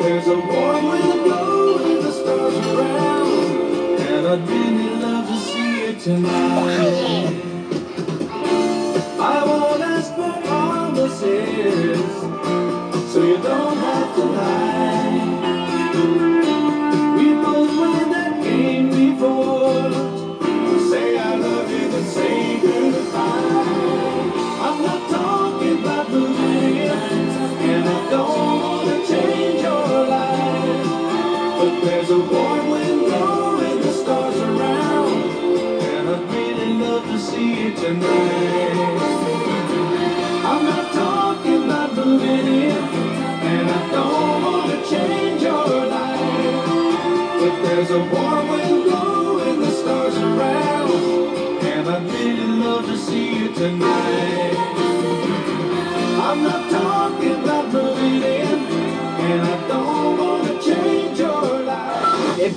there's a warm wind blowing the stars around, and I'd really love to see it tonight. I won't ask for promises, so you don't have to lie. We both played that game before. Say I love you, then say goodbye. I'm not talking about moving in, and I don't want to change your life, but there's a warm wind blowing the stars around, and I'd really love to see you tonight. I'm not talking about moving in, and I don't want to change your life, but there's a warm wind blowing the stars around, and I'd really love to see you tonight. I'm not talking about moving in, and I don't want to change your life.